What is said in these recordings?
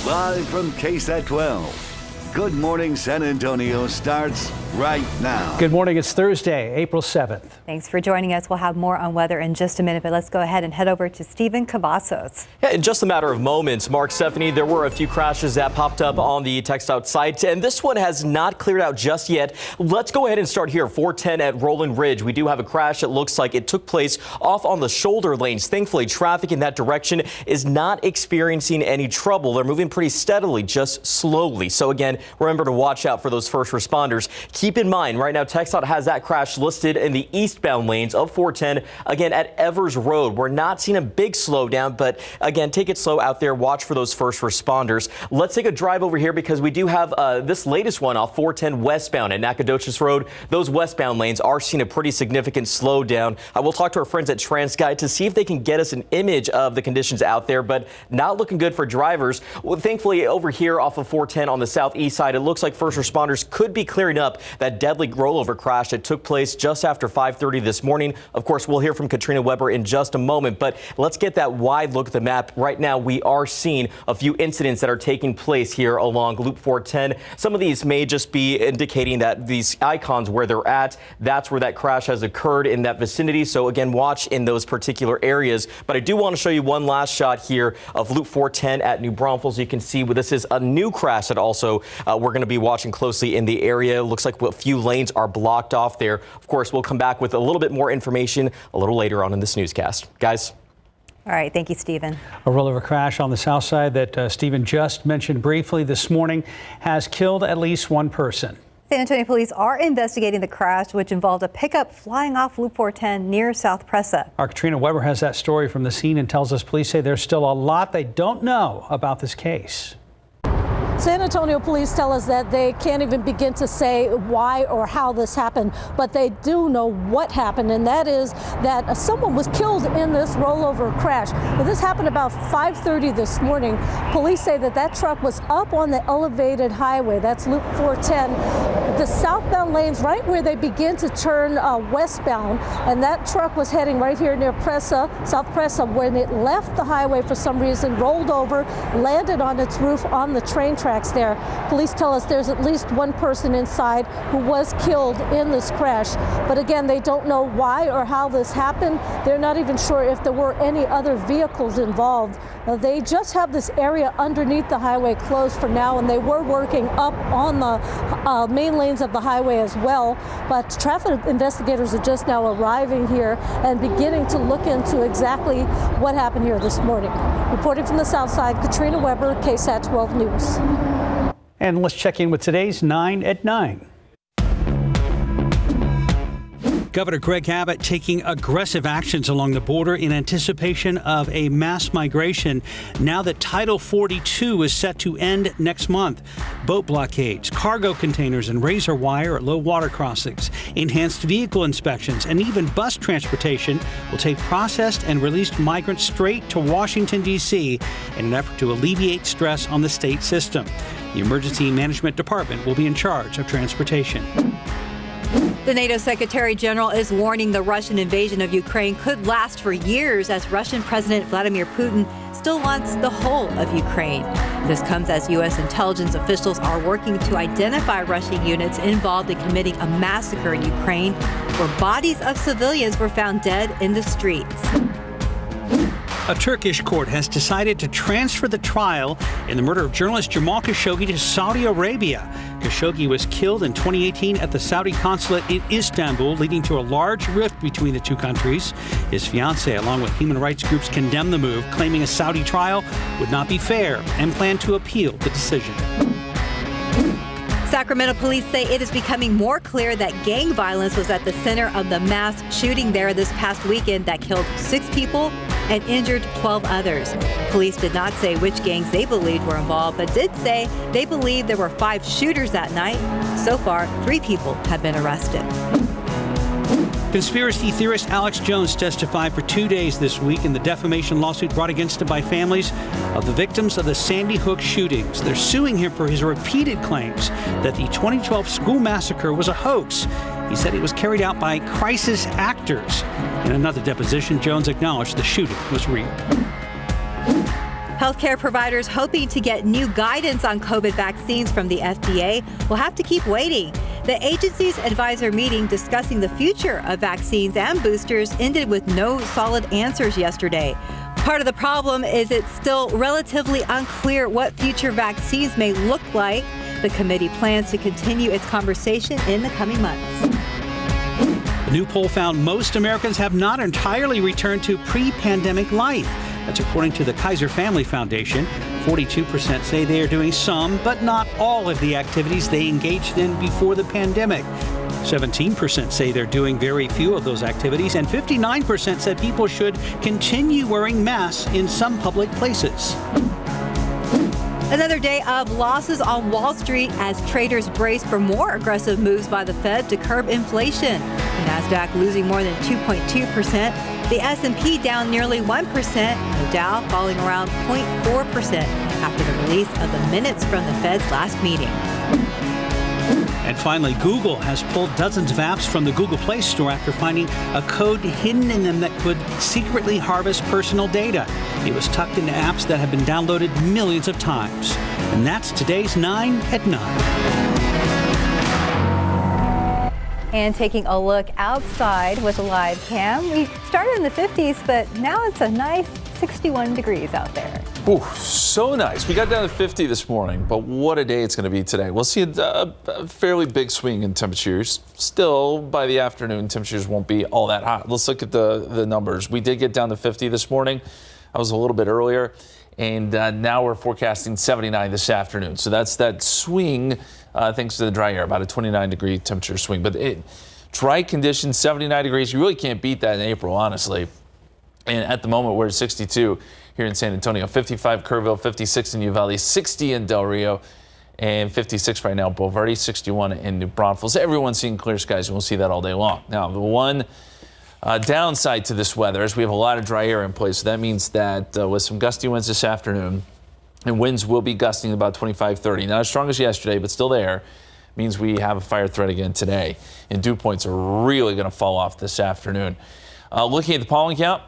Live from KSAT 12. Good Morning San Antonio starts right now. Good morning. It's Thursday, April 7th. Thanks for joining us. We'll have more on weather in just a minute, but let's go ahead and head over to Stephen Cavazos. Yeah, in just a matter of moments, Mark, Stephanie, there were a few crashes that popped up on the TxDOT site, and this one has not cleared out just yet. Let's go ahead and start here. 410 at Roland Ridge. We do have a crash. It looks like it took place off on the shoulder lanes. Thankfully, traffic in that direction is not experiencing any trouble. They're moving pretty steadily, just slowly. So again, remember to watch out for those first responders. Keep in mind, right now, TxDOT has that crash listed in the eastbound lanes of 410. Again, at Evers Road, we're not seeing a big slowdown, but again, take it slow out there. Watch for those first responders. Let's take a drive over here because we do have this latest one off 410 westbound at Nacogdoches Road. Those westbound lanes are seeing a pretty significant slowdown. I will talk to our friends at TransGuide to see if they can get us an image of the conditions out there, but not looking good for drivers. Well, thankfully, over here off of 410 on the southeast side, it looks like first responders could be clearing up that deadly rollover crash that took place just after 5:30 this morning. Of course, we'll hear from Katrina Weber in just a moment, but let's get that wide look at the map. Right now, we are seeing a few incidents that are taking place here along Loop 410. Some of these may just be indicating that these icons where they're at, that's where that crash has occurred in that vicinity. So again, watch in those particular areas. But I do want to show you one last shot here of Loop 410 at New Braunfels. You can see this is a new crash that also we're going to be watching closely in the area. Looks like a few lanes are blocked off there. Of course, we'll come back with a little bit more information a little later on in this newscast. Guys. All right. Thank you, Stephen. A rollover crash on the south side that Stephen just mentioned briefly this morning has killed at least one person. San Antonio police are investigating the crash, which involved a pickup flying off Loop 410 near South Presa. Our Katrina Weber has that story from the scene and tells us police say there's still a lot they don't know about this case. San Antonio police tell us that they can't even begin to say why or how this happened, but they do know what happened, and that is that someone was killed in this rollover crash. But this happened about 5:30 this morning. Police say that truck was up on the elevated highway. That's Loop 410. The southbound lanes right where they begin to turn westbound, and that truck was heading right here near Presa, South Presa. When it left the highway for some reason, rolled over, landed on its roof on the train tracks there. Police tell us there's at least one person inside who was killed in this crash. But again, they don't know why or how this happened. They're not even sure if there were any other vehicles involved. They just have this area underneath the highway closed for now, and they were working up on the main lanes of the highway as well. But traffic investigators are just now arriving here and beginning to look into exactly what happened here this morning. Reporting from the south side, Katrina Weber, KSAT 12 News. And let's check in with today's 9 at 9. Governor Greg Abbott taking aggressive actions along the border in anticipation of a mass migration now that Title 42 is set to end next month. Boat blockades, cargo containers, and razor wire at low water crossings, enhanced vehicle inspections, and even bus transportation will take processed and released migrants straight to Washington, D.C. in an effort to alleviate stress on the state system. The Emergency Management Department will be in charge of transportation. The NATO Secretary General is warning the Russian invasion of Ukraine could last for years as Russian President Vladimir Putin still wants the whole of Ukraine. This comes as U.S. intelligence officials are working to identify Russian units involved in committing a massacre in Ukraine, where bodies of civilians were found dead in the streets. A Turkish court has decided to transfer the trial in the murder of journalist Jamal Khashoggi to Saudi Arabia. Khashoggi was killed in 2018 at the Saudi consulate in Istanbul, leading to a large rift between the two countries. His fiancée, along with human rights groups, condemned the move, claiming a Saudi trial would not be fair and plan to appeal the decision. Sacramento police say it is becoming more clear that gang violence was at the center of the mass shooting there this past weekend that killed 6 people and injured 12 others. Police did not say which gangs they believed were involved, but did say they believe there were 5 shooters that night. So far, 3 people have been arrested. Conspiracy theorist Alex Jones testified for 2 days this week in the defamation lawsuit brought against him by families of the victims of the Sandy Hook shootings. They're suing him for his repeated claims that the 2012 school massacre was a hoax. He said it was carried out by crisis actors. In another deposition, Jones acknowledged the shooting was real. Healthcare providers hoping to get new guidance on COVID vaccines from the FDA will have to keep waiting. The agency's advisor meeting discussing the future of vaccines and boosters ended with no solid answers yesterday. Part of the problem is it's still relatively unclear what future vaccines may look like. The committee plans to continue its conversation in the coming months. A new poll found most Americans have not entirely returned to pre-pandemic life. That's according to the Kaiser Family Foundation. 42% say they are doing some, but not all of the activities they engaged in before the pandemic. 17% say they're doing very few of those activities, and 59% said people should continue wearing masks in some public places. Another day of losses on Wall Street as traders brace for more aggressive moves by the Fed to curb inflation. The Nasdaq losing more than 2.2%, the S&P down nearly 1%, and the Dow falling around 0.4% after the release of the minutes from the Fed's last meeting. And finally, Google has pulled dozens of apps from the Google Play Store after finding a code hidden in them that could secretly harvest personal data. It was tucked into apps that have been downloaded millions of times. And that's today's 9 at 9. And taking a look outside with a live cam, we started in the 50s, but now it's a nice 61 degrees out there. Ooh, so nice. We got down to 50 this morning, but what a day it's going to be today. We'll see a fairly big swing in temperatures. Still, by the afternoon, temperatures won't be all that hot. Let's look at the numbers. We did get down to 50 this morning. I was a little bit earlier, and now we're forecasting 79 this afternoon. So that's that swing thanks to the dry air, about a 29-degree temperature swing. But dry conditions, 79 degrees, you really can't beat that in April, honestly. And at the moment, we're at 62 here in San Antonio, 55 Kerrville, 56 in Uvalde, 60 in Del Rio, and 56 right now, Boulevardy, 61 in New Braunfels. Everyone's seeing clear skies, and we'll see that all day long. Now, the one downside to this weather is we have a lot of dry air in place. So that means that with some gusty winds this afternoon, and winds will be gusting about 25, 30. Not as strong as yesterday, but still there. Means we have a fire threat again today. And dew points are really going to fall off this afternoon. Looking at the pollen count,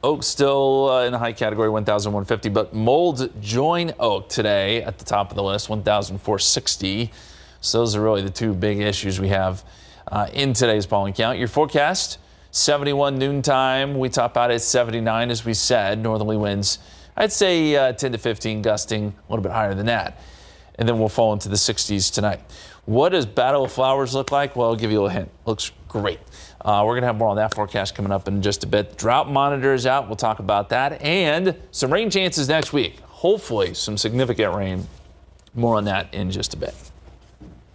oak still in the high category, 1,150, but mold join oak today at the top of the list, 1,460. So those are really the two big issues we have in today's pollen count. Your forecast, 71 noontime. We top out at 79, as we said. Northerly winds, I'd say 10 to 15, gusting a little bit higher than that. And then we'll fall into the 60s tonight. What does Battle of Flowers look like? Well, I'll give you a little hint. Looks great. We're going to have more on that forecast coming up in just a bit. Drought monitor is out. We'll talk about that. And some rain chances next week. Hopefully some significant rain. More on that in just a bit.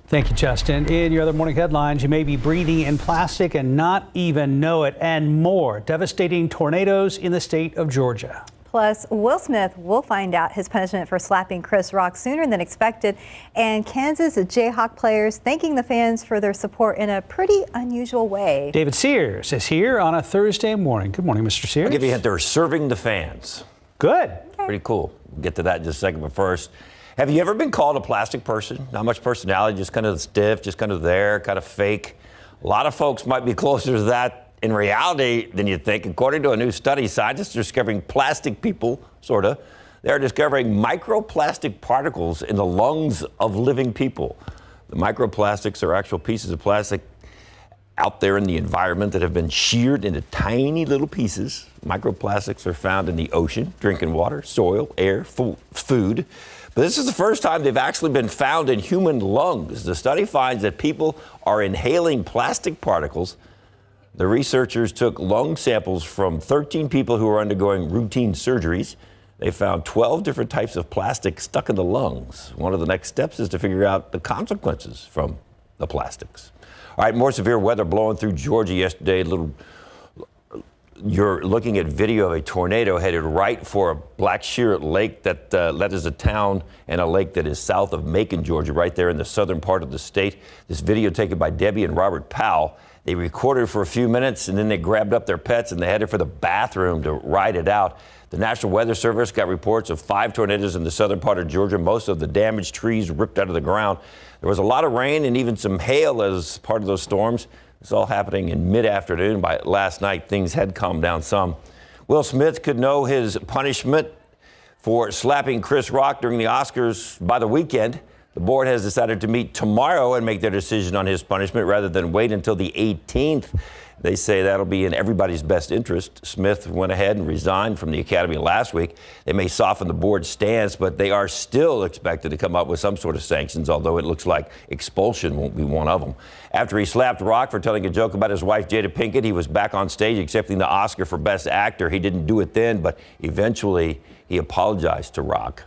Thank you, Justin. In your other morning headlines, you may be breathing in plastic and not even know it, and more. Devastating tornadoes in the state of Georgia. Plus, Will Smith will find out his punishment for slapping Chris Rock sooner than expected. And Kansas Jayhawk players thanking the fans for their support in a pretty unusual way. David Sears is here on a Thursday morning. Good morning, Mr. Sears. I'll give you a hint. They're serving the fans. Good. Pretty cool. We'll get to that in just a second. But first, have you ever been called a plastic person? Not much personality, just kind of stiff, just kind of there, kind of fake. A lot of folks might be closer to that in reality than you think. According to a new study, scientists are discovering plastic people, sort of. They're discovering microplastic particles in the lungs of living people. The microplastics are actual pieces of plastic out there in the environment that have been sheared into tiny little pieces. Microplastics are found in the ocean, drinking water, soil, air, food. But this is the first time they've actually been found in human lungs. The study finds that people are inhaling plastic particles. The researchers took lung samples from 13 people who were undergoing routine surgeries. They found 12 different types of plastic stuck in the lungs. One of the next steps is to figure out the consequences from the plastics. All right, more severe weather blowing through Georgia yesterday. You're looking at video of a tornado headed right for a Black Shear Lake that is a town and a lake that is south of Macon, Georgia, right there in the southern part of the state. This video taken by Debbie and Robert Powell. They recorded for a few minutes and then they grabbed up their pets and they headed for the bathroom to ride it out. The National Weather Service got reports of 5 tornadoes in the southern part of Georgia. Most of the damaged trees ripped out of the ground. There was a lot of rain and even some hail as part of those storms. It's all happening in mid-afternoon. By last night, things had calmed down some. Will Smith could know his punishment for slapping Chris Rock during the Oscars by the weekend. The board has decided to meet tomorrow and make their decision on his punishment rather than wait until the 18th. They say that'll be in everybody's best interest. Smith went ahead and resigned from the Academy last week. They may soften the board's stance, but they are still expected to come up with some sort of sanctions, although it looks like expulsion won't be one of them. After he slapped Rock for telling a joke about his wife, Jada Pinkett, he was back on stage accepting the Oscar for Best Actor. He didn't do it then, but eventually he apologized to Rock.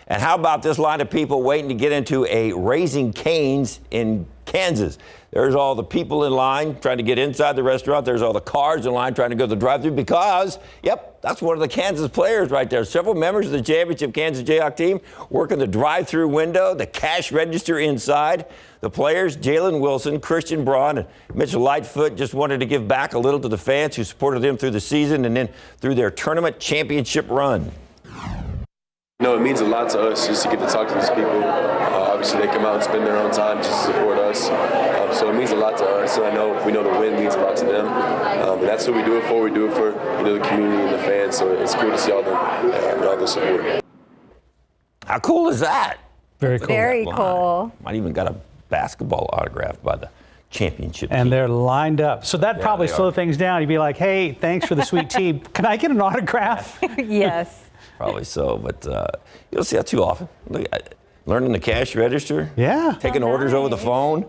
And how about this line of people waiting to get into a Raising Cane's in Kansas? There's all the people in line trying to get inside the restaurant. There's all the cars in line trying to go to the drive-thru because, yep, that's one of the Kansas players right there. Several members of the championship Kansas Jayhawk team working the drive-thru window, the cash register inside. The players, Jalen Wilson, Christian Braun, and Mitchell Lightfoot, just wanted to give back a little to the fans who supported them through the season and then through their tournament championship run. No, it means a lot to us just to get to talk to these people. Obviously, they come out and spend their own time just to support us. So it means a lot to us, and we know the win means a lot to them. And that's what we do it for. We do it for the community and the fans. So it's cool to see all the support. How cool is that? Very cool. Very cool. Might even got a basketball autographed by the championship And team. they're lined up. So that probably they slow are. things down. You'd be like, hey, thanks for the sweet tea. Can I get an autograph? Yes. Probably so, but you don't see that too often. Look, learning the cash register. Yeah. Taking orders over the phone.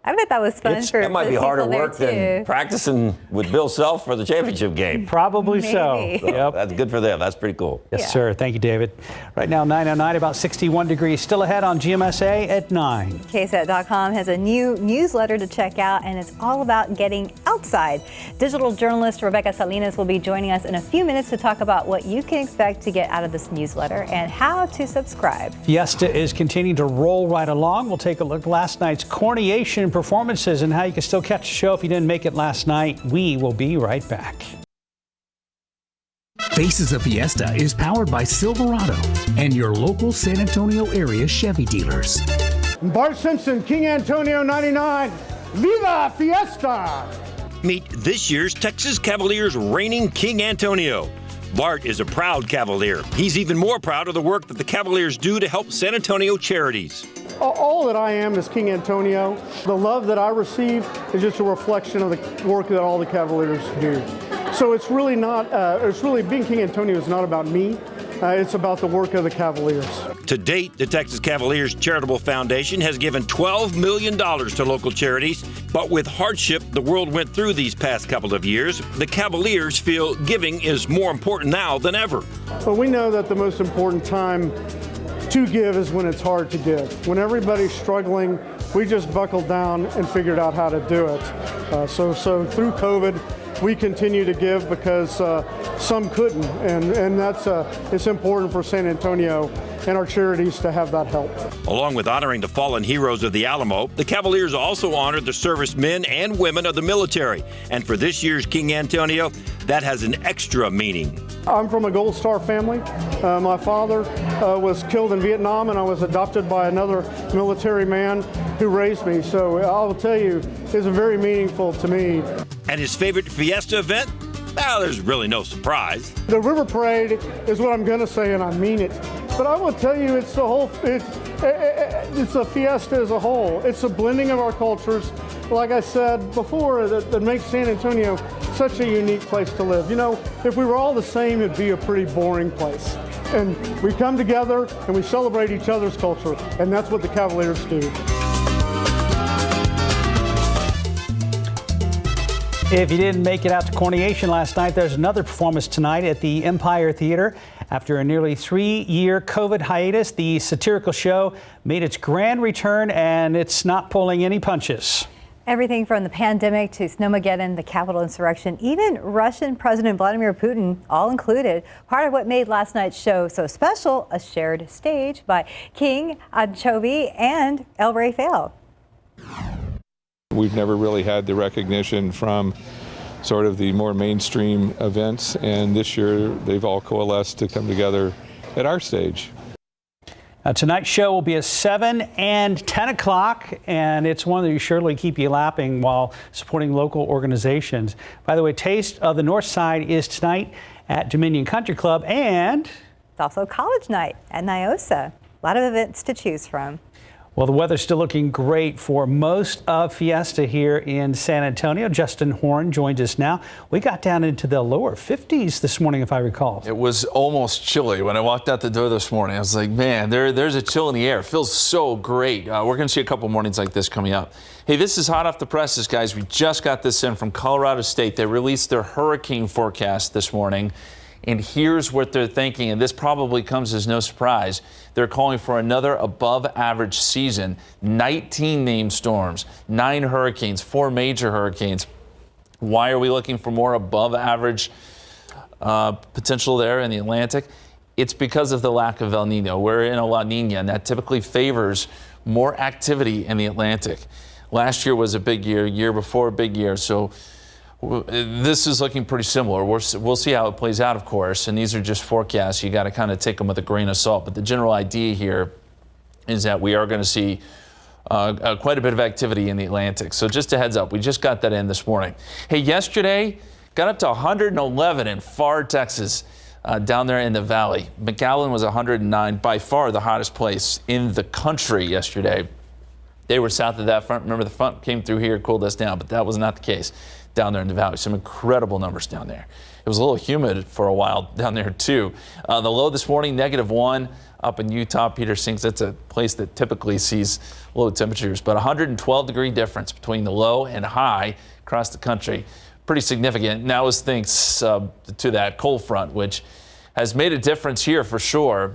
I bet that was fun for That might be the harder people there, work than too. practicing with Bill Self for the championship game. Probably so. Maybe. Yep. That's good for them. That's pretty cool. Yes, Yeah. sir. Thank you, David. Right now, 9:09, about 61 degrees. Still ahead on GMSA at 9. KSAT.com has a new newsletter to check out, and it's all about getting outside. Digital journalist Rebecca Salinas will be joining us in a few minutes to talk about what you can expect to get out of this newsletter and how to subscribe. Fiesta is continuing to roll right along. We'll take a look at last night's Coronation performances and how you can still catch the show if you didn't make it last night. We will be right back. Faces of Fiesta is powered by Silverado and your local San Antonio area Chevy dealers. Bart Simpson, King Antonio 99, Viva Fiesta! Meet this year's Texas Cavaliers' reigning King Antonio. Bart is a proud Cavalier. He's even more proud of the work that the Cavaliers do to help San Antonio charities. All that I am is King Antonio. The love that I receive is just a reflection of the work that all the Cavaliers do. So it's really not, being King Antonio is not about me. It's about the work of the Cavaliers. To date, the Texas Cavaliers Charitable Foundation has given $12 million to local charities. But with hardship the world went through these past couple of years, the Cavaliers feel giving is more important now than ever. But we know that the most important time to give is when it's hard to give. When everybody's struggling, we just buckled down and figured out how to do it. So through COVID, we continue to give because some couldn't, and that's it's important for San Antonio and our charities to have that help. Along with honoring the fallen heroes of the Alamo, the Cavaliers also honored the servicemen and women of the military. And for this year's King Antonio, that has an extra meaning. I'm from a Gold Star family. My father was killed in Vietnam, and I was adopted by another military man who raised me. So I will tell you, it's very meaningful to me. And his favorite Fiesta event? Well, there's really no surprise. The River Parade is what I'm going to say, and I mean it. But I will tell you, it's a fiesta as a whole. It's a blending of our cultures, like I said before, that makes San Antonio such a unique place to live. You know, if we were all the same, it'd be a pretty boring place. And we come together and we celebrate each other's culture, and that's what the Cavaliers do. If you didn't make it out to Coronation last night, there's another performance tonight at the Empire Theater. After a nearly 3-year COVID hiatus, the satirical show made its grand return, and it's not pulling any punches. Everything from the pandemic to Snowmageddon, the Capitol insurrection, even Russian President Vladimir Putin, all included. Part of what made last night's show so special, a shared stage by King Anchovy and El Rey Feo. We've never really had the recognition from sort of the more mainstream events, and this year they've all coalesced to come together at our stage. Now, tonight's show will be at 7 and 10 o'clock, and it's one that you surely keep you lapping while supporting local organizations. By the way, Taste of the North Side is tonight at Dominion Country Club, and It's also college night at NIOSA. A lot of events to choose from. Well, the weather's still looking great for most of Fiesta here in San Antonio. Justin Horn joins us now. We got down into the lower 50s this morning, if I recall. It was almost chilly when I walked out the door this morning. I was like, man, there's a chill in the air. It feels so great. We're going to see a couple mornings like this coming up. Hey, this is hot off the presses, guys. We just got this in from Colorado State. They released their hurricane forecast this morning. And here's what they're thinking, and this probably comes as no surprise. They're calling for another above-average season. 19 named storms, 9 hurricanes, 4 major hurricanes. Why are we looking for more above-average potential there in the Atlantic? It's because of the lack of El Nino. We're in a La Nina, and that typically favors more activity in the Atlantic. Last year was a big year, year before a big year, so this is looking pretty similar. We'll see how it plays out, of course, and these are just forecasts. You got to kind of take them with a grain of salt, but the general idea here is that we are going to see quite a bit of activity in the Atlantic. So just a heads up, we just got that in this morning. Hey, yesterday got up to 111 in Pharr, Texas, down there in the valley. McAllen was 109, by far the hottest place in the country yesterday. They were south of that front. Remember, the front came through here, cooled us down, but that was not the case down there in the valley. Some incredible numbers down there. It was a little humid for a while down there too. The low this morning, -1 up in Utah. Peter Sinks, that's a place that typically sees low temperatures, but 112-degree difference between the low and high across the country. Pretty significant. Now is thanks to that cold front, which has made a difference here for sure.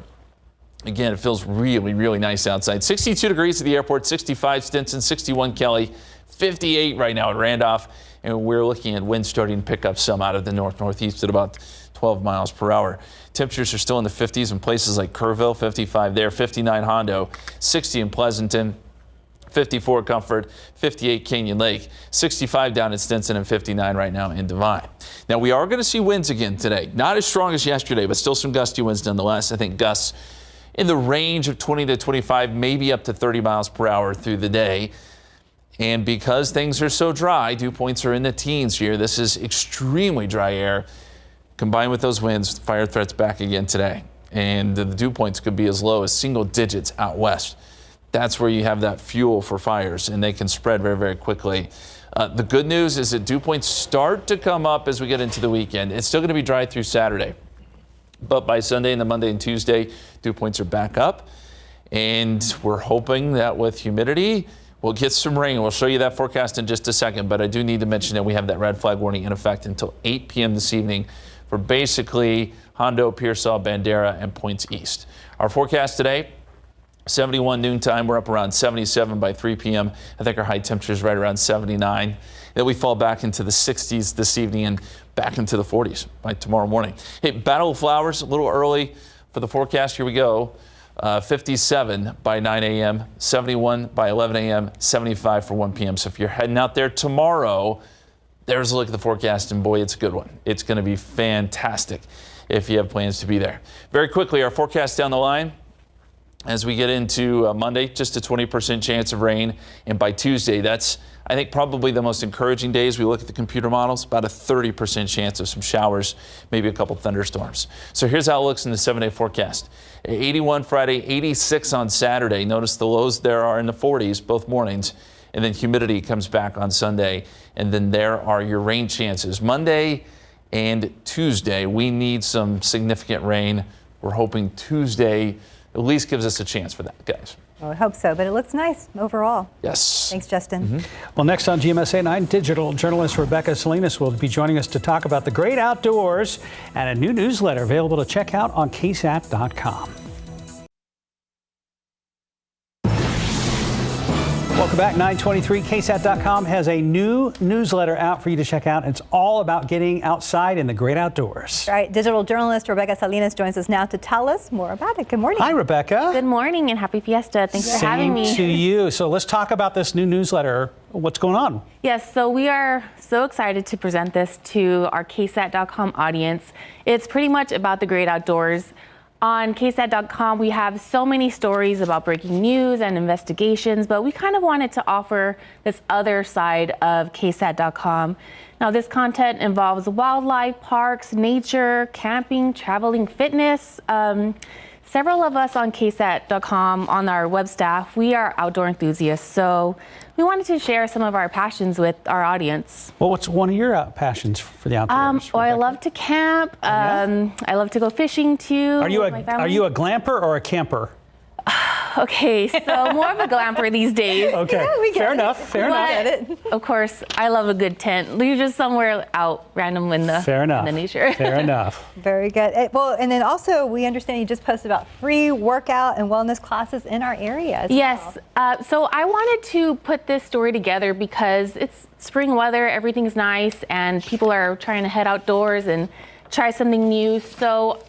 Again, it feels really, really nice outside. 62 degrees at the airport, 65 Stinson, 61 Kelly, 58 right now at Randolph. And we're looking at winds starting to pick up some out of the north-northeast at about 12 miles per hour. Temperatures are still in the 50s in places like Kerrville, 55 there, 59 Hondo, 60 in Pleasanton, 54 Comfort, 58 Canyon Lake, 65 down at Stinson, and 59 right now in Divine. Now, we are going to see winds again today. Not as strong as yesterday, but still some gusty winds nonetheless. I think gusts in the range of 20 to 25, maybe up to 30 miles per hour through the day. And because things are so dry, dew points are in the teens here. This is extremely dry air. Combined with those winds, fire threats back again today. And the dew points could be as low as single digits out west. That's where you have that fuel for fires, and they can spread very, very quickly. The good news is that dew points start to come up as we get into the weekend. It's still going to be dry through Saturday. But by Sunday and the Monday and Tuesday, dew points are back up. And we're hoping that with humidity, we'll get some rain. We'll show you that forecast in just a second, but I do need to mention that we have that red flag warning in effect until 8 p.m. this evening for basically Hondo, Pearsall, Bandera, and points east. Our forecast today, 71 noontime. We're up around 77 by 3 p.m. I think our high temperature is right around 79. Then we fall back into the 60s this evening and back into the 40s by tomorrow morning. Hey, Battle of Flowers, a little early for the forecast. Here we go. 57 by 9 a.m., 71 by 11 a.m., 75 for 1 p.m. So if you're heading out there tomorrow, there's a look at the forecast, and boy, it's a good one. It's going to be fantastic if you have plans to be there. Very quickly, our forecast down the line. As we get into Monday, just a 20% chance of rain. And by Tuesday, that's, I think, probably the most encouraging day as we look at the computer models, about a 30% chance of some showers, maybe a couple thunderstorms. So here's how it looks in the 7-day forecast. 81 Friday, 86 on Saturday. Notice the lows there are in the 40s both mornings. And then humidity comes back on Sunday. And then there are your rain chances. Monday and Tuesday, we need some significant rain. We're hoping Tuesday at least gives us a chance for that, guys. Well, I hope so, but it looks nice overall. Yes. Thanks, Justin. Mm-hmm. Well, next on GMSA 9, digital journalist Rebecca Salinas will be joining us to talk about the great outdoors and a new newsletter available to check out on KSAT.com. Welcome back. 923 KSAT.com has a new newsletter out for you to check out. It's all about getting outside in the great outdoors. All right, digital journalist Rebecca Salinas joins us now to tell us more about it. Good morning. Hi, Rebecca. Good morning and happy Fiesta. Thanks for having me. Same to you. So let's talk about this new newsletter. What's going on? Yes, so we are so excited to present this to our KSAT.com audience. It's pretty much about the great outdoors. On KSAT.com, we have so many stories about breaking news and investigations, but we kind of wanted to offer this other side of KSAT.com. Now, this content involves wildlife, parks, nature, camping, traveling, fitness. Several of us on KSAT.com, on our web staff, we are outdoor enthusiasts, so we wanted to share some of our passions with our audience. Well, what's one of your passions for the outdoors? I love to camp. I love to go fishing too. Are you a glamper or a camper? Okay, so more of a glamper these days. Okay, Yeah, we get fair it. enough. Fair We enough. get it. Of course, I love a good tent. You're just somewhere out random in the Fair enough. in the nature. Fair enough. Very good. Well, and then also we understand you just posted about free workout and wellness classes in our area as Yes. well. So I wanted to put this story together because it's spring weather, everything's nice, and people are trying to head outdoors and try something new. So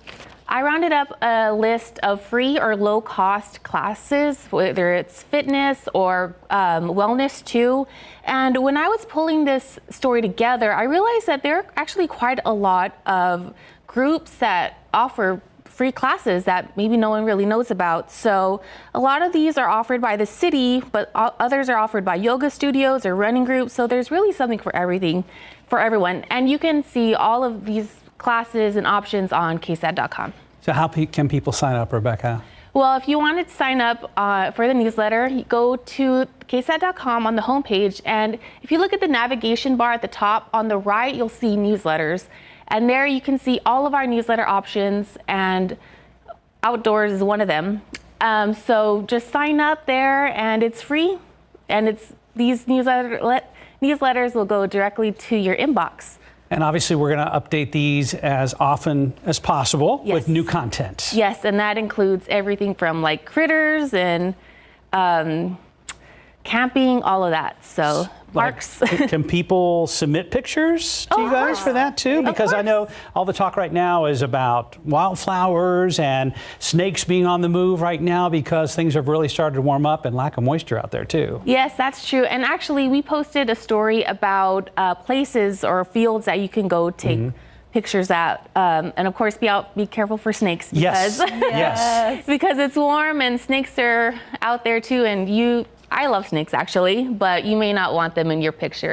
I rounded up a list of free or low-cost classes, whether it's fitness or wellness too. And when I was pulling this story together, I realized that there are actually quite a lot of groups that offer free classes that maybe no one really knows about. So a lot of these are offered by the city, but others are offered by yoga studios or running groups. So there's really something for everyone. And you can see all of these classes and options on KSAT.com. So how can people sign up, Rebecca? Well, if you wanted to sign up for the newsletter, you go to KSAT.com on the homepage, and if you look at the navigation bar at the top on the right, you'll see newsletters. And there you can see all of our newsletter options, and outdoors is one of them. So just sign up there, and it's free, and these newsletters will go directly to your inbox. And obviously, we're going to update these as often as possible with new content. Yes, and that includes everything from like critters and camping, all of that. So parks. Can people submit pictures to you guys for that too? Because I know all the talk right now is about wildflowers and snakes being on the move right now because things have really started to warm up and lack of moisture out there too. Yes, that's true. And actually, we posted a story about places or fields that you can go take pictures at. And of course, be careful for snakes because, because it's warm and snakes are out there too. And I love snakes actually, but you may not want them in your picture.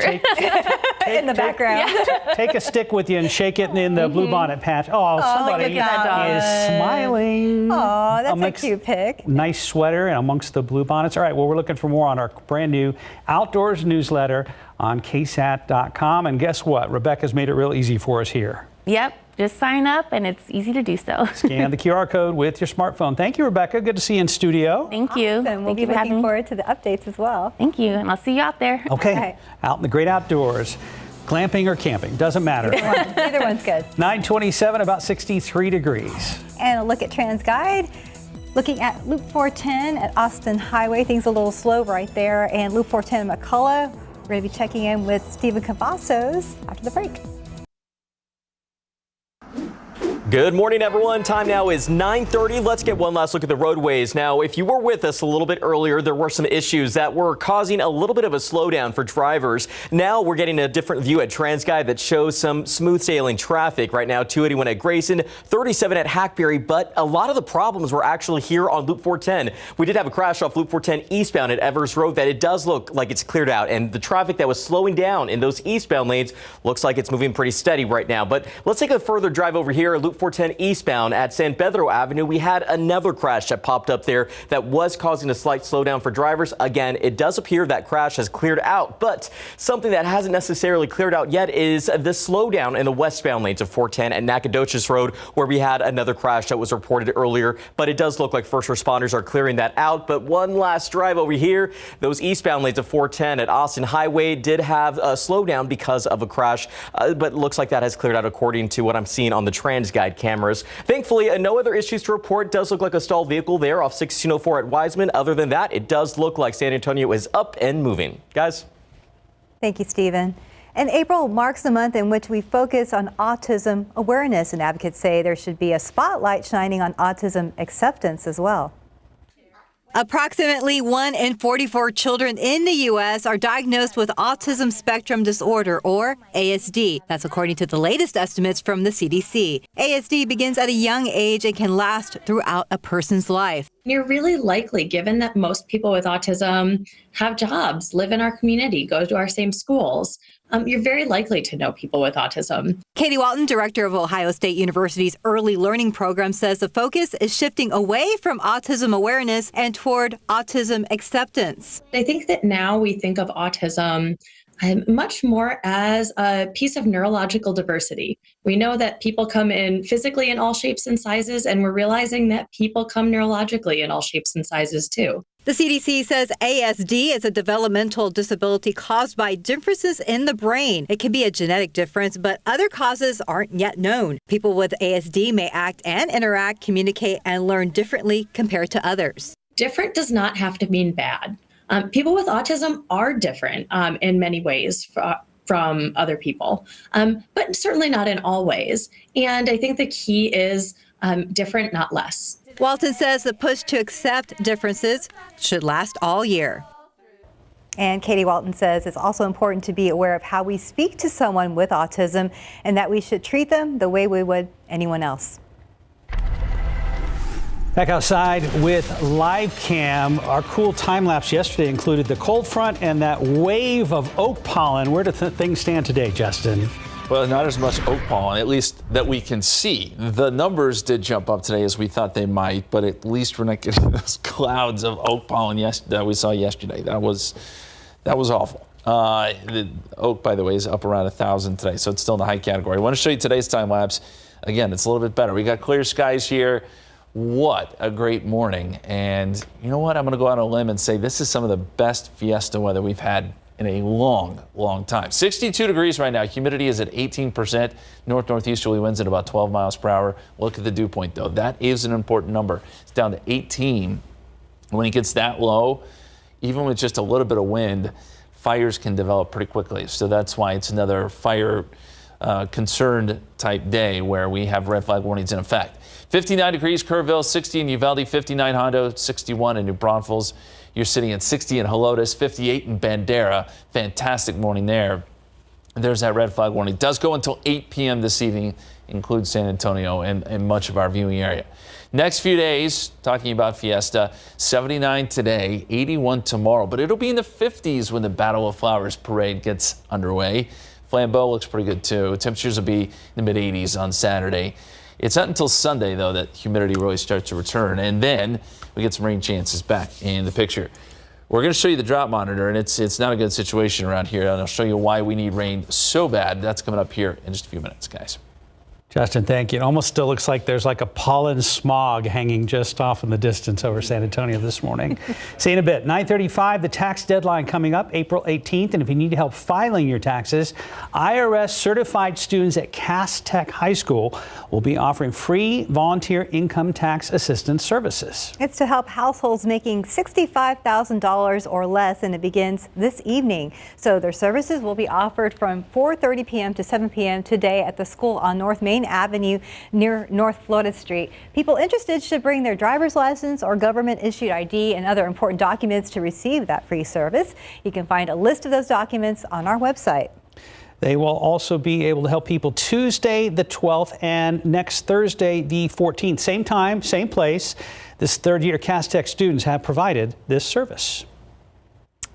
In the background. Take a stick with you and shake it in the bluebonnet patch. Oh, somebody is smiling. Oh, that's a cute pic. Nice sweater and amongst the bluebonnets. All right, well, we're looking for more on our brand new Outdoors newsletter on KSAT.com. And guess what? Rebecca's made it real easy for us here. Yep. Just sign up, and it's easy to do so. Scan the QR code with your smartphone. Thank you, Rebecca. Good to see you in studio. Thank you. Awesome. We'll be looking forward to the updates as well. Thank you, and I'll see you out there. Okay. Out in the great outdoors. Glamping or camping, doesn't matter. Either one's good. 927, about 63 degrees. And a look at TransGuide. Looking at Loop 410 at Austin Highway. Things a little slow right there. And Loop 410 at McCullough. We're going to be checking in with Stephen Cavazos after the break. Good morning, everyone. Time now is 9:30. Let's get one last look at the roadways. Now, if you were with us a little bit earlier, there were some issues that were causing a little bit of a slowdown for drivers. Now we're getting a different view at TransGuide that shows some smooth sailing traffic. Right now, 281 at Grayson, 37 at Hackberry, but a lot of the problems were actually here on Loop 410. We did have a crash off Loop 410 eastbound at Evers Road that it does look like it's cleared out, and the traffic that was slowing down in those eastbound lanes looks like it's moving pretty steady right now. But let's take a further drive over here at Loop 410 eastbound at San Pedro Avenue. We had another crash that popped up there that was causing a slight slowdown for drivers. Again, it does appear that crash has cleared out, but something that hasn't necessarily cleared out yet is the slowdown in the westbound lanes of 410 at Nacogdoches Road, where we had another crash that was reported earlier, but it does look like first responders are clearing that out. But one last drive over here, those eastbound lanes of 410 at Austin Highway did have a slowdown because of a crash, but it looks like that has cleared out according to what I'm seeing on the TransGuide cameras. Thankfully, no other issues to report. It does look like a stalled vehicle there off 1604 at Wiseman. Other than that, it does look like San Antonio is up and moving. Guys. Thank you, Stephen. And April marks the month in which we focus on autism awareness, and advocates say there should be a spotlight shining on autism acceptance as well. Approximately 1 in 44 children in the U.S. are diagnosed with autism spectrum disorder, or ASD. That's according to the latest estimates from the CDC. ASD begins at a young age and can last throughout a person's life. You're really likely, given that most people with autism have jobs, live in our community, go to our same schools, you're very likely to know people with autism. Katie Walton, director of Ohio State University's Early Learning Program, says the focus is shifting away from autism awareness and toward autism acceptance. I think that now we think of autism much more as a piece of neurological diversity. We know that people come in physically in all shapes and sizes, and we're realizing that people come neurologically in all shapes and sizes too. The CDC says ASD is a developmental disability caused by differences in the brain. It can be a genetic difference, but other causes aren't yet known. People with ASD may act and interact, communicate, and learn differently compared to others. Different does not have to mean bad. People with autism are different in many ways from other people, but certainly not in all ways. And I think the key is different, not less. Walton says the push to accept differences should last all year. And Katie Walton says it's also important to be aware of how we speak to someone with autism and that we should treat them the way we would anyone else. Back outside with live cam. Our cool time lapse yesterday included the cold front and that wave of oak pollen. Where do things stand today, Justin? Well, not as much oak pollen, at least that we can see. The numbers did jump up today as we thought they might, but at least we're not getting those clouds of oak pollen that we saw yesterday. That was awful. The oak, by the way, is up around 1,000 today, so it's still in the high category. I want to show you today's time lapse. Again, it's a little bit better. We got clear skies here. What a great morning. And you know what? I'm going to go out on a limb and say this is some of the best Fiesta weather we've had in a long, long time. 62 degrees right now. Humidity is at 18%. North-northeasterly winds at about 12 miles per hour. Look at the dew point, though. That is an important number. It's down to 18. When it gets that low, even with just a little bit of wind, fires can develop pretty quickly. So that's why it's another fire concerned type day where we have red flag warnings in effect. 59 degrees, Kerrville, 60 in Uvalde, 59 Hondo, 61 in New Braunfels. You're sitting at 60 in Helotes, 58 in Bandera. Fantastic morning there. There's that red flag warning. It does go until 8 p.m. this evening, includes San Antonio and much of our viewing area. Next few days, talking about Fiesta, 79 today, 81 tomorrow, but it'll be in the 50s when the Battle of Flowers parade gets underway. Flambeau looks pretty good too. Temperatures will be in the mid-80s on Saturday. It's not until Sunday, though, that humidity really starts to return, and then we get some rain chances back in the picture. We're going to show you the drought monitor, and it's not a good situation around here, and I'll show you why we need rain so bad. That's coming up here in just a few minutes, guys. Justin, thank you. It almost still looks like there's like a pollen smog hanging just off in the distance over San Antonio this morning. See you in a bit. 9:35, the tax deadline coming up April 18th. And if you need help filing your taxes, IRS certified students at Cass Tech High School will be offering free volunteer income tax assistance services. It's to help households making $65,000 or less, and it begins this evening. So their services will be offered from 4:30 p.m. to 7 p.m. today at the school on North Main Avenue near North Florida Street. People interested should bring their driver's license or government-issued ID and other important documents to receive that free service. You can find a list of those documents on our website. They will also be able to help people Tuesday the 12th and next Thursday the 14th. Same time, same place. This third-year Cass Tech students have provided this service.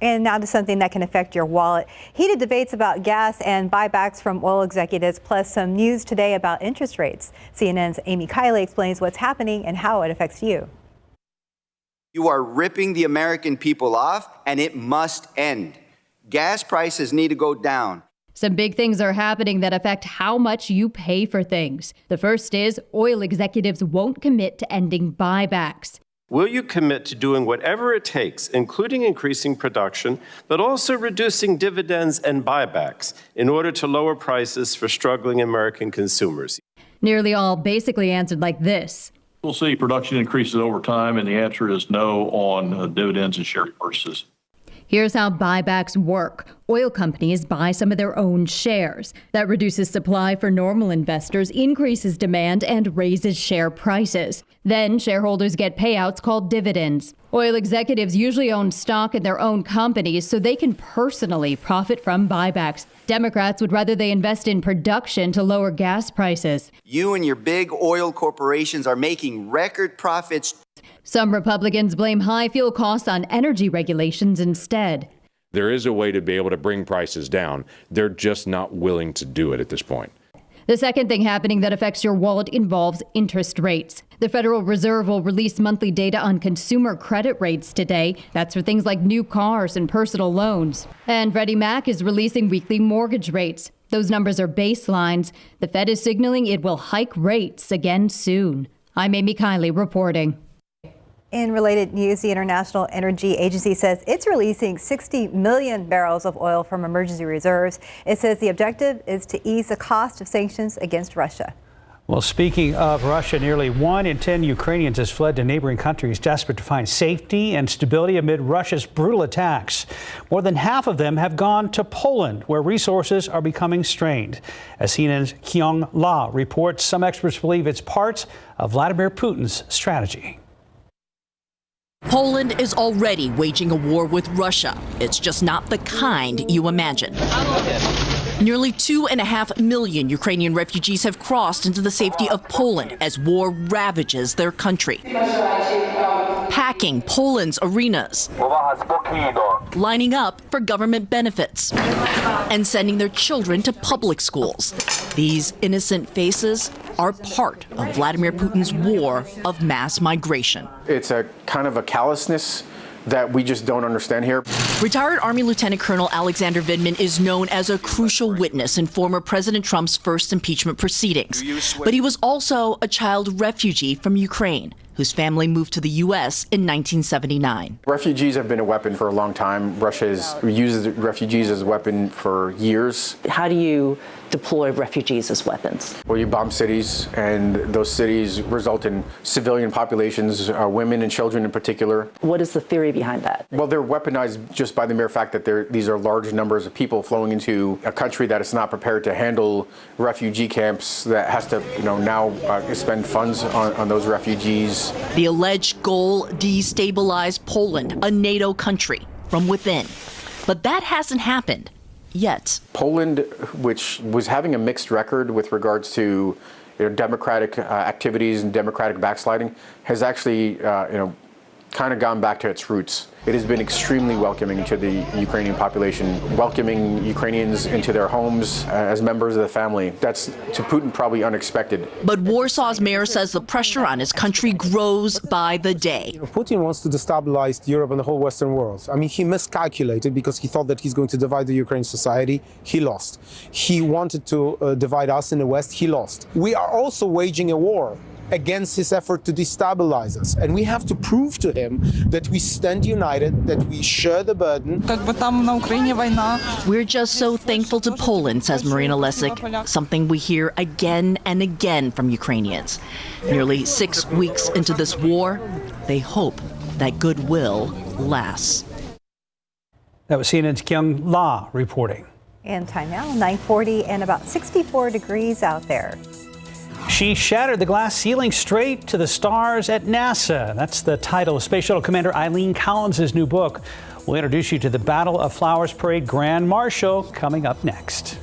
And now to something that can affect your wallet. Heated debates about gas and buybacks from oil executives, plus some news today about interest rates. CNN's Amy Kiley explains what's happening and how it affects you. You are ripping the American people off, and it must end. Gas prices need to go down. Some big things are happening that affect how much you pay for things. The first is oil executives won't commit to ending buybacks. Will you commit to doing whatever it takes, including increasing production, but also reducing dividends and buybacks in order to lower prices for struggling American consumers? Nearly all basically answered like this. We'll see production increases over time, and the answer is no on dividends and share repurchases. Here's how buybacks work. Oil companies buy some of their own shares. That reduces supply for normal investors, increases demand, and raises share prices. Then shareholders get payouts called dividends. Oil executives usually own stock in their own companies so they can personally profit from buybacks. Democrats would rather they invest in production to lower gas prices. You and your big oil corporations are making record profits. Some Republicans blame high fuel costs on energy regulations instead. There is a way to be able to bring prices down. They're just not willing to do it at this point. The second thing happening that affects your wallet involves interest rates. The Federal Reserve will release monthly data on consumer credit rates today. That's for things like new cars and personal loans. And Freddie Mac is releasing weekly mortgage rates. Those numbers are baselines. The Fed is signaling it will hike rates again soon. I'm Amy Kiley reporting. In related news, the International Energy Agency says it's releasing 60 million barrels of oil from emergency reserves. It says the objective is to ease the cost of sanctions against Russia. Well, speaking of Russia, nearly 1 in 10 Ukrainians has fled to neighboring countries, desperate to find safety and stability amid Russia's brutal attacks. More than half of them have gone to Poland, where resources are becoming strained. As CNN's Kyung La reports, some experts believe it's part of Vladimir Putin's strategy. Poland is already waging a war with Russia. It's just not the kind you imagine. Nearly 2.5 million Ukrainian refugees have crossed into the safety of Poland as war ravages their country. Packing Poland's arenas, lining up for government benefits, and sending their children to public schools. These innocent faces are part of Vladimir Putin's war of mass migration. It's a kind of a callousness that we just don't understand here. Retired Army Lieutenant Colonel Alexander Vindman is known as a crucial witness in former President Trump's first impeachment proceedings. But he was also a child refugee from Ukraine, whose family moved to the U.S. in 1979. Refugees have been a weapon for a long time. Russia has used refugees as a weapon for years. How do you deploy refugees as weapons? Well, you bomb cities, and those cities result in civilian populations, women and children in particular. What is the theory behind that? Well, they're weaponized just by the mere fact that these are large numbers of people flowing into a country that is not prepared to handle refugee camps, that has to, now spend funds on those refugees. The alleged goal, destabilize Poland, a NATO country, from within. But that hasn't happened yet. Poland, which was having a mixed record with regards to democratic activities and democratic backsliding, has actually kind of gone back to its roots. It has been extremely welcoming to the Ukrainian population, welcoming Ukrainians into their homes as members of the family. That's, to Putin, probably unexpected. But Warsaw's mayor says the pressure on his country grows by the day. Putin wants to destabilize Europe and the whole Western world. I mean, he miscalculated because he thought that he's going to divide the Ukrainian society. He lost. He wanted to divide us in the West. He lost. We are also waging a war against his effort to destabilize us. And we have to prove to him that we stand united, that we share the burden. We're just so thankful to Poland, says Marina Lesic, something we hear again and again from Ukrainians. Nearly 6 weeks into this war, they hope that goodwill lasts. That was CNN's Kyung La reporting. And time now, 9:40 and about 64 degrees out there. She shattered the glass ceiling straight to the stars at NASA. That's the title of Space Shuttle Commander Eileen Collins' new book. We'll introduce you to the Battle of Flowers Parade Grand Marshal coming up next.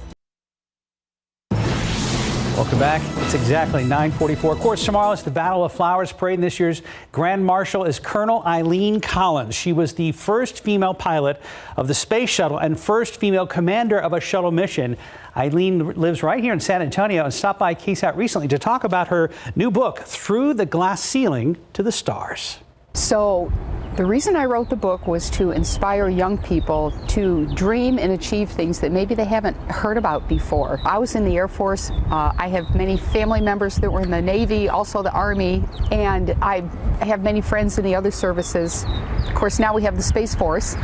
Welcome back. It's exactly 9:44. Of course, tomorrow is the Battle of Flowers Parade, and this year's Grand Marshal is Colonel Eileen Collins. She was the first female pilot of the Space Shuttle and first female commander of a shuttle mission. Eileen lives right here in San Antonio and stopped by KSAT recently to talk about her new book, Through the Glass Ceiling to the Stars. So the reason I wrote the book was to inspire young people to dream and achieve things that maybe they haven't heard about before. I was in the Air Force. I have many family members that were in the Navy, also the Army, and I have many friends in the other services. Of course, now we have the Space Force.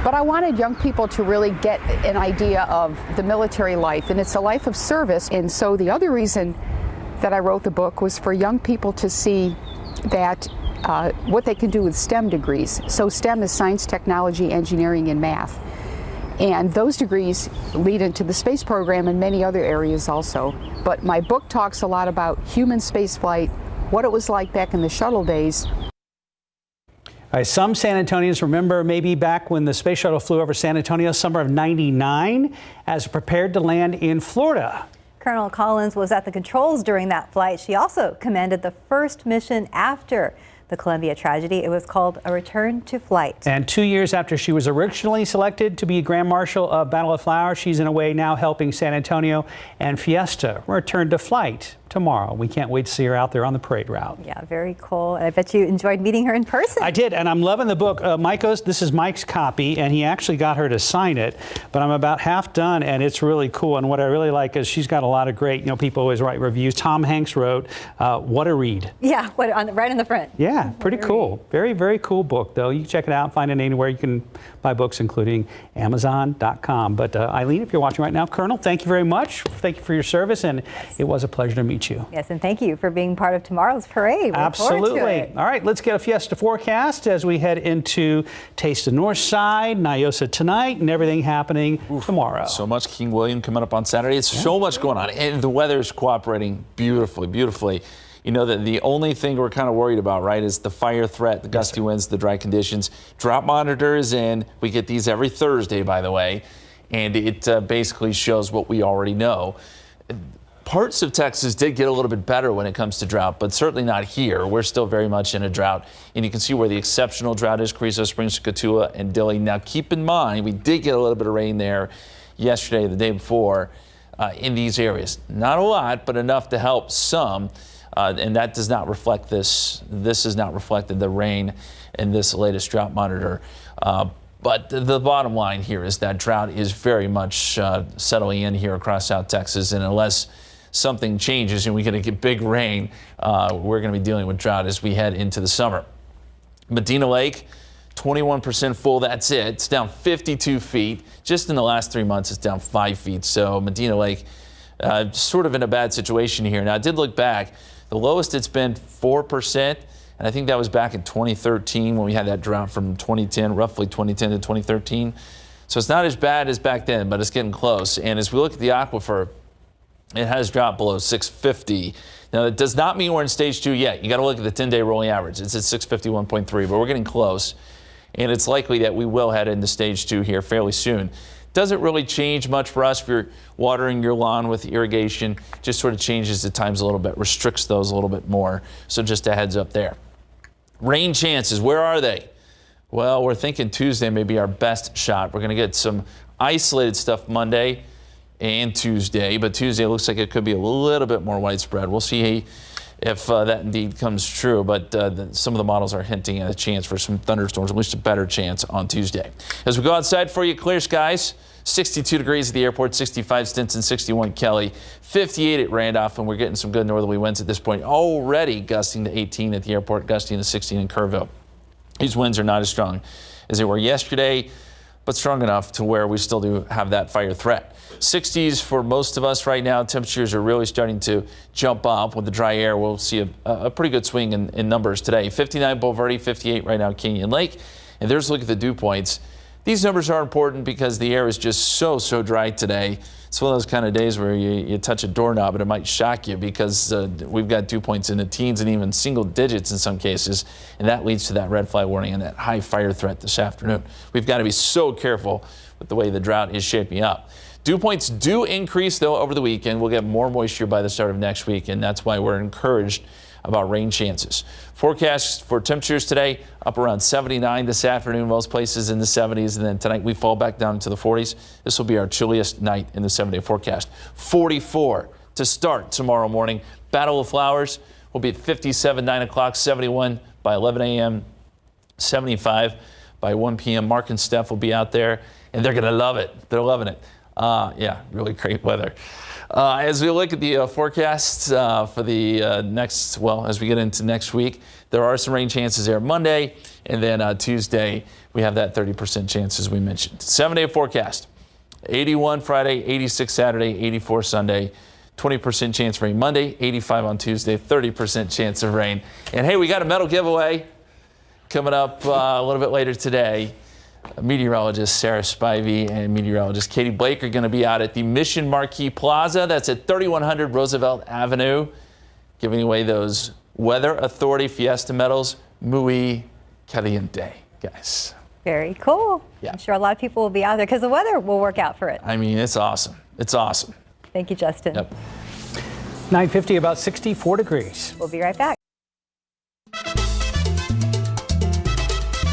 But I wanted young people to really get an idea of the military life, and it's a life of service. And so the other reason that I wrote the book was for young people to see that what they can do with STEM degrees. So STEM is science, technology, engineering, and math. And those degrees lead into the space program and many other areas also. But my book talks a lot about human spaceflight, what it was like back in the shuttle days. All right, some San Antonians remember maybe back when the space shuttle flew over San Antonio, summer of '99, as it prepared to land in Florida. Colonel Collins was at the controls during that flight. She also commanded the first mission after the Columbia tragedy. It was called A Return to Flight. And 2 years after she was originally selected to be Grand Marshal of Battle of Flowers, she's in a way now helping San Antonio and Fiesta return to flight tomorrow. We can't wait to see her out there on the parade route. Yeah, very cool. I bet you enjoyed meeting her in person. I did, and I'm loving the book. This is Mike's copy, and he actually got her to sign it, but I'm about half done, and it's really cool. And what I really like is she's got a lot of great, people always write reviews. Tom Hanks wrote, what a read. Yeah, right in the front. Yeah, pretty cool. Very, very cool book, though. You can check it out, find it anywhere you can buy books, including Amazon.com. But Eileen, if you're watching right now, Colonel, thank you very much. Thank you for your service, and it was a pleasure to meet you. Yes, and thank you for being part of tomorrow's parade. Absolutely. All right, let's get a Fiesta forecast as we head into Taste of Northside, Nyosa tonight, and everything happening tomorrow. So much King William coming up on Saturday. It's so much going on, and the weather is cooperating beautifully. You know that the only thing we're kind of worried about, right, is the fire threat, the gusty winds, the dry conditions. Drought monitor is in. We get these every Thursday, by the way, and it basically shows what we already know. Parts of Texas did get a little bit better when it comes to drought, but certainly not here. We're still very much in a drought, and you can see where the exceptional drought is: Carrizo Springs, Cotulla, and Dilley. Now, keep in mind, we did get a little bit of rain there yesterday, the day before, in these areas. Not a lot, but enough to help some. And that does not reflect this. This is not reflected, the rain in this latest drought monitor. But the bottom line here is that drought is very much settling in here across South Texas. And unless something changes and we're going to get big rain, we're going to be dealing with drought as we head into the summer. Medina Lake, 21% full. That's it. It's down 52 feet. Just in the last 3 months, it's down 5 feet. So Medina Lake sort of in a bad situation here. Now, I did look back. The lowest it's been 4%, and I think that was back in 2013 when we had that drought from 2010, roughly 2010 to 2013. So it's not as bad as back then, but it's getting close. And as we look at the aquifer, it has dropped below 650. Now, that does not mean we're in stage 2 yet. You got to look at the 10-day rolling average. It's at 651.3, but we're getting close. And it's likely that we will head into stage 2 here fairly soon. Doesn't really change much for us if you're watering your lawn with irrigation. Just sort of changes the times a little bit, restricts those a little bit more. So just a heads up there. Rain chances, where are they? Well, we're thinking Tuesday may be our best shot. We're going to get some isolated stuff Monday and Tuesday, but Tuesday looks like it could be a little bit more widespread. We'll see if that indeed comes true, but some of the models are hinting at a chance for some thunderstorms, at least a better chance on Tuesday. As we go outside for you, clear skies, 62 degrees at the airport, 65 Stinson, 61 Kelly, 58 at Randolph, and we're getting some good northerly winds at this point, already gusting to 18 at the airport, gusting to 16 in Kerrville. These winds are not as strong as they were yesterday, but strong enough to where we still do have that fire threat. 60s for most of us right now. Temperatures are really starting to jump up with the dry air. We'll see a pretty good swing in numbers today. 59 Boulevardy, 58 right now Canyon Lake. And there's a look at the dew points. These numbers are important because the air is just so dry today. It's one of those kind of days where you touch a doorknob and it might shock you because we've got dew points in the teens and even single digits in some cases. And that leads to that red flag warning and that high fire threat this afternoon. We've got to be so careful with the way the drought is shaping up. Dew points do increase, though, over the weekend. We'll get more moisture by the start of next week, and that's why we're encouraged about rain chances. Forecast for temperatures today, up around 79 this afternoon, most places in the 70s, and then tonight we fall back down into the 40s. This will be our chilliest night in the 7-day forecast. 44 to start tomorrow morning. Battle of Flowers will be at 57, 9 o'clock, 71 by 11 a.m., 75 by 1 p.m. Mark and Steph will be out there, and they're going to love it. They're loving it. Yeah, really great weather. As we look at the forecasts for the next, well, as we get into next week, there are some rain chances there Monday, and then Tuesday we have that 30% chance as we mentioned. 7-day forecast, 81 Friday, 86 Saturday, 84 Sunday, 20% chance of rain Monday, 85 on Tuesday, 30% chance of rain. And hey, we got a medal giveaway coming up a little bit later today. Meteorologist Sarah Spivey and meteorologist Katie Blake are going to be out at the Mission Marquee Plaza. That's at 3100 Roosevelt Avenue, giving away those Weather Authority Fiesta medals. Muy caliente, guys. Very cool. Yeah. I'm sure a lot of people will be out there because the weather will work out for it. I mean, it's awesome. It's awesome. Thank you, Justin. Yep. 9:50, about 64 degrees. We'll be right back.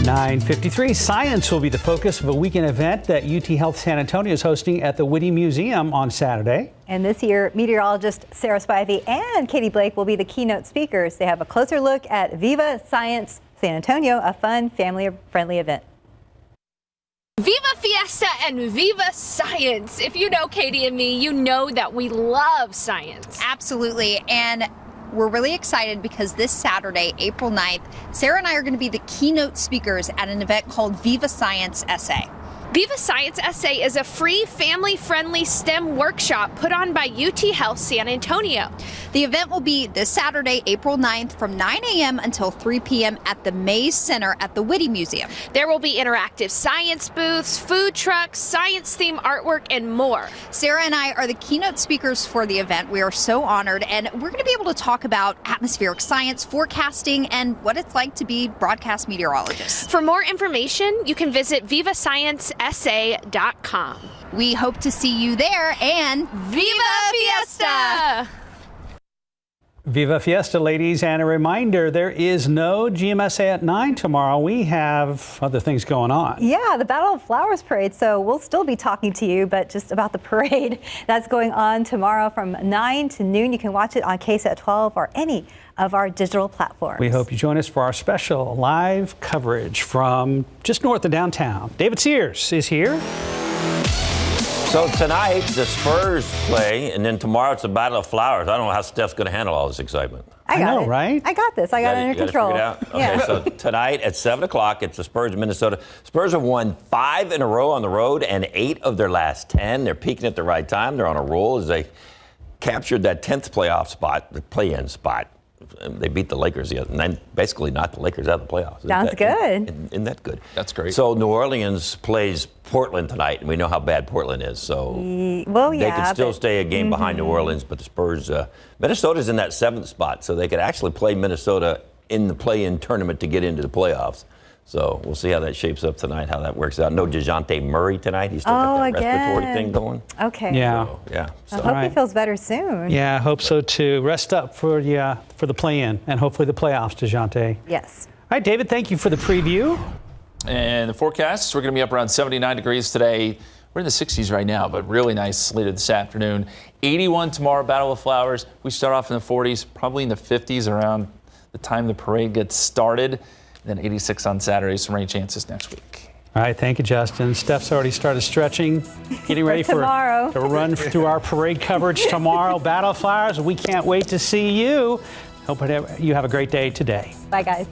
9:53, science will be the focus of a weekend event that UT Health San Antonio is hosting at the Whitty Museum on Saturday. And this year, meteorologist Sarah Spivey and Katie Blake will be the keynote speakers. They have a closer look at Viva Science San Antonio, a fun, family-friendly event. Viva Fiesta and Viva Science. If you know Katie and me, you know that we love science. Absolutely. And we're really excited because this Saturday, April 9th, Sarah and I are going to be the keynote speakers at an event called Viva Science SA. Viva Science SA is a free, family-friendly STEM workshop put on by UT Health San Antonio. The event will be this Saturday, April 9th from 9 a.m. until 3 p.m. at the Mays Center at the Whitty Museum. There will be interactive science booths, food trucks, science-themed artwork, and more. Sarah and I are the keynote speakers for the event. We are so honored, and we're going to be able to talk about atmospheric science, forecasting, and what it's like to be broadcast meteorologists. For more information, you can visit VivaScienceSA.com. We hope to see you there, and Viva Fiesta! Viva Fiesta, ladies, and a reminder, there is no GMSA at 9 tomorrow. We have other things going on. Yeah, the Battle of Flowers Parade, so we'll still be talking to you, but just about the parade that's going on tomorrow from 9 to noon. You can watch it on KSAT 12 or any of our digital platforms. We hope you join us for our special live coverage from just north of downtown. David Sears is here. So tonight, the Spurs play, and then tomorrow it's the Battle of Flowers. I don't know how Steph's going to handle all this excitement. I know, it. right? I got this. I got it under control. Okay, yeah. so tonight at 7 o'clock, it's the Spurs of Minnesota. Spurs have won 5 in a row on the road and 8 of their last 10. They're peaking at the right time. They're on a roll as they captured that 10th playoff spot, the play-in spot. They beat the Lakers the other night. Basically knocked the Lakers out of the playoffs. Sounds good. Isn't that good? That's great. So New Orleans plays Portland tonight, and we know how bad Portland is. So they could still stay a game behind New Orleans, but the Spurs, Minnesota's in that 7th spot, so they could actually play Minnesota in the play-in tournament to get into the playoffs. So we'll see how that shapes up tonight, how that works out. No DeJounte Murray tonight. He's still got that respiratory thing going. Okay. Yeah. So, yeah. I hope he feels better soon. Yeah, I hope so too. Rest up for the play-in and hopefully the playoffs, DeJounte. Yes. All right, David, thank you for the preview. And the forecast, we're going to be up around 79 degrees today. We're in the 60s right now, but really nice later this afternoon. 81 tomorrow, Battle of Flowers. We start off in the 40s, probably in the 50s around the time the parade gets started. Then 86 on Saturday, some rain chances next week. All right, thank you, Justin. Steph's already started stretching, getting ready for tomorrow. to run through our parade coverage tomorrow. Battle of Flowers, we can't wait to see you. Hope you have a great day today. Bye, guys.